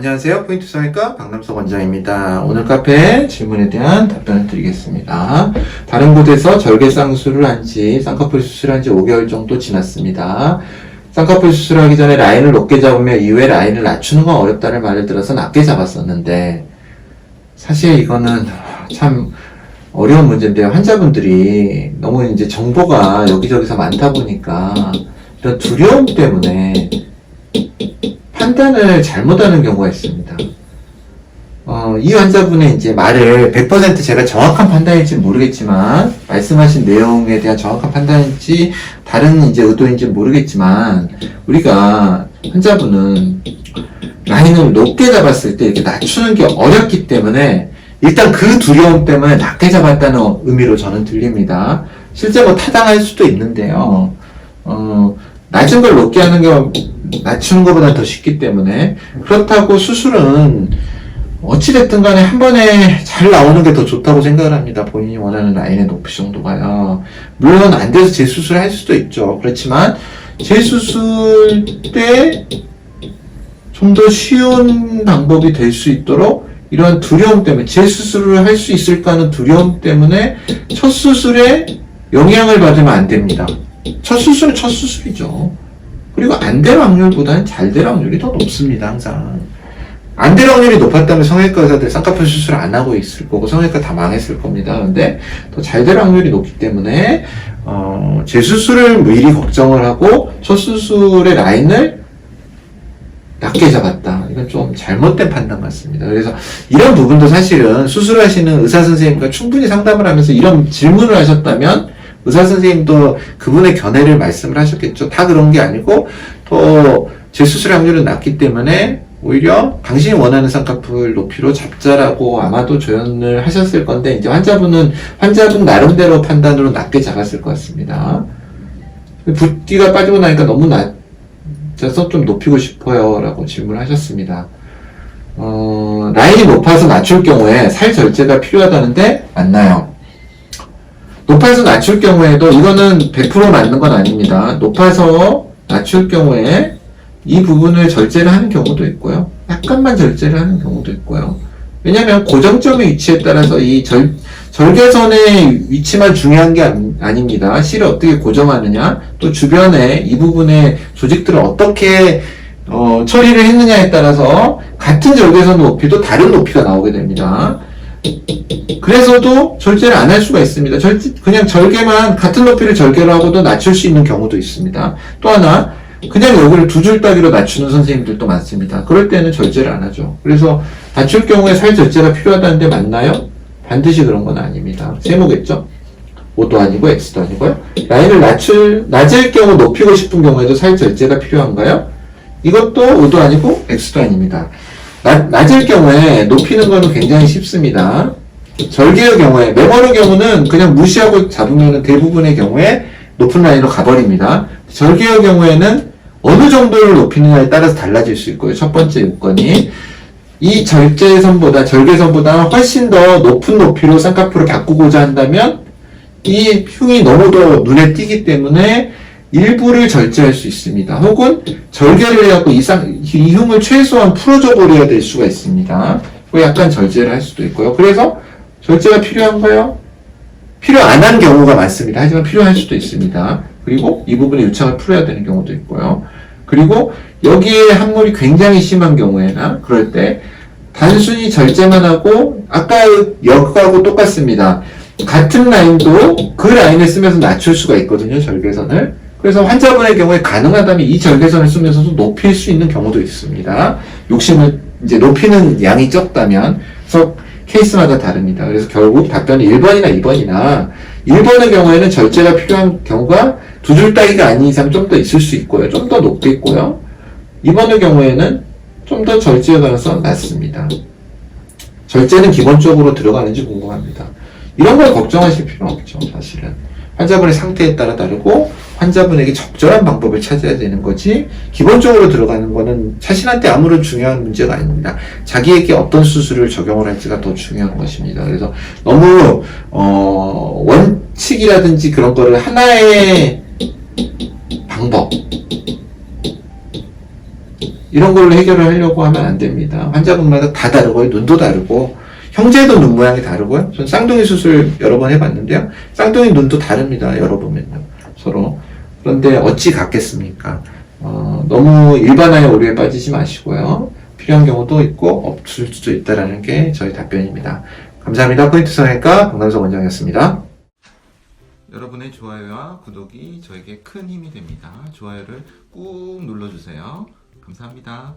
안녕하세요. 포인트 성형외과 박남석 원장입니다. 오늘 카페 질문에 대한 답변을 드리겠습니다. 다른 곳에서 절개 쌍수를 쌍꺼풀 수술한 지 5개월 정도 지났습니다. 쌍꺼풀 수술하기 전에 라인을 높게 잡으며 이후에 라인을 낮추는 건 어렵다는 말을 들어서 낮게 잡았었는데, 사실 이거는 참 어려운 문제인데요. 환자분들이 너무 이제 정보가 여기저기서 많다 보니까 이런 두려움 때문에 판단을 잘못하는 경우가 있습니다. 이 환자분의 이제 말을 100% 제가 정확한 판단일지 모르겠지만, 말씀하신 내용에 대한 정확한 판단인지 다른 이제 의도인지 모르겠지만, 우리가 환자분은 라인을 높게 잡았을 때 이렇게 낮추는 게 어렵기 때문에 일단 그 두려움 때문에 낮게 잡았다는 의미로 저는 들립니다. 실제 뭐 타당할 수도 있는데요. 낮은 걸 높게 하는 게 낮추는 것보다 더 쉽기 때문에, 그렇다고 수술은 어찌됐든 간에 한 번에 잘 나오는 게 더 좋다고 생각을 합니다. 본인이 원하는 라인의 높이 정도가요. 물론 안 돼서 재수술을 할 수도 있죠. 그렇지만 재수술 때 좀 더 쉬운 방법이 될 수 있도록 이러한 두려움 때문에, 재수술을 할 수 있을까 하는 두려움 때문에 첫 수술에 영향을 받으면 안 됩니다. 첫 수술은 첫 수술이죠. 그리고 안 될 확률보다는 잘 될 확률이 더 높습니다. 항상 안 될 확률이 높았다면 성형외과 의사들 쌍꺼풀 수술 안 하고 있을 거고 성형외과 다 망했을 겁니다. 근데 더 잘 될 확률이 높기 때문에 재수술을 미리 걱정을 하고 첫 수술의 라인을 낮게 잡았다, 이건 좀 잘못된 판단 같습니다. 그래서 이런 부분도 사실은 수술하시는 의사 선생님과 충분히 상담을 하면서 이런 질문을 하셨다면 의사 선생님도 그분의 견해를 말씀을 하셨겠죠. 다 그런 게 아니고 더 재수술 확률은 낮기 때문에 오히려 당신이 원하는 쌍꺼풀 높이로 잡자라고 아마도 조언을 하셨을 건데, 이제 환자분 나름대로 판단으로 낮게 잡았을 것 같습니다. 붓기가 빠지고 나니까 너무 낮아서 좀 높이고 싶어요 라고 질문을 하셨습니다. 라인이 높아서 낮출 경우에 살 절제가 필요하다는데 맞나요? 높아서 낮출 경우에도 이거는 100% 맞는 건 아닙니다. 높아서 낮출 경우에 이 부분을 절제를 하는 경우도 있고요. 약간만 절제를 하는 경우도 있고요. 왜냐하면 고정점의 위치에 따라서 이 절개선의 위치만 중요한 게 아닙니다. 실을 어떻게 고정하느냐, 또 주변에 이 부분의 조직들을 어떻게 처리를 했느냐에 따라서 같은 절개선 높이도 다른 높이가 나오게 됩니다. 그래서도 절제를 안 할 수가 있습니다. 그냥 절개만, 같은 높이를 절개로 하고도 낮출 수 있는 경우도 있습니다. 또 하나, 그냥 여기를 두 줄 따기로 낮추는 선생님들도 많습니다. 그럴 때는 절제를 안 하죠. 그래서 낮출 경우에 살 절제가 필요하다는데 맞나요? 반드시 그런 건 아닙니다. 세모겠죠? O도 아니고 X도 아니고요. 라인을 낮을 경우 높이고 싶은 경우에도 살 절제가 필요한가요? 이것도 O도 아니고 X도 아닙니다. 낮을 경우에 높이는 거는 굉장히 쉽습니다. 절개의 경우에, 메모의 경우는 그냥 무시하고 잡으면 대부분의 경우에 높은 라인으로 가버립니다. 절개의 경우에는 어느 정도를 높이느냐에 따라서 달라질 수 있고요. 첫 번째 요건이, 이 절개선보다 훨씬 더 높은 높이로 쌍꺼풀을 바꾸고자 한다면 이 흉이 너무도 눈에 띄기 때문에 일부를 절제할 수 있습니다. 혹은 절개를 해갖고 이 흉을 최소한 풀어줘 버려야 될 수가 있습니다. 약간 절제를 할 수도 있고요. 그래서 절제가 필요한가요? 필요 안 한 경우가 많습니다. 하지만 필요할 수도 있습니다. 그리고 이 부분에 유착을 풀어야 되는 경우도 있고요. 그리고 여기에 함몰이 굉장히 심한 경우에나 그럴 때 단순히 절제만 하고, 아까 여기하고 똑같습니다. 같은 라인도 그 라인을 쓰면서 낮출 수가 있거든요, 절개선을. 그래서 환자분의 경우에 가능하다면 이 절개선을 쓰면서도 높일 수 있는 경우도 있습니다. 욕심을 이제 높이는 양이 적다면. 그래서 케이스마다 다릅니다. 그래서 결국 답변이 1번이나 2번이나, 1번의 경우에는 절제가 필요한 경우가 두 줄 따기가 아닌 이상 좀 더 있을 수 있고요. 좀 더 높게 있고요. 2번의 경우에는 좀 더 절제의 가능성은 낮습니다. 절제는 기본적으로 들어가는지 궁금합니다. 이런 걸 걱정하실 필요는 없죠, 사실은. 환자분의 상태에 따라 다르고 환자분에게 적절한 방법을 찾아야 되는 거지, 기본적으로 들어가는 거는 자신한테 아무런 중요한 문제가 아닙니다. 자기에게 어떤 수술을 적용을 할지가 더 중요한 것입니다. 그래서 너무 원칙이라든지 그런 거를 하나의 방법, 이런 걸로 해결을 하려고 하면 안 됩니다. 환자분마다 다 다르고요. 눈도 다르고 형제도 눈 모양이 다르고요. 전 쌍둥이 수술 여러 번 해봤는데요. 쌍둥이 눈도 다릅니다. 열어보면요. 서로. 그런데 어찌 같겠습니까? 너무 일반화의 오류에 빠지지 마시고요. 필요한 경우도 있고 없을 수도 있다는 게 저희 답변입니다. 감사합니다. 포인트 성형외과 강남석 원장이었습니다. 여러분의 좋아요와 구독이 저에게 큰 힘이 됩니다. 좋아요를 꾹 눌러주세요. 감사합니다.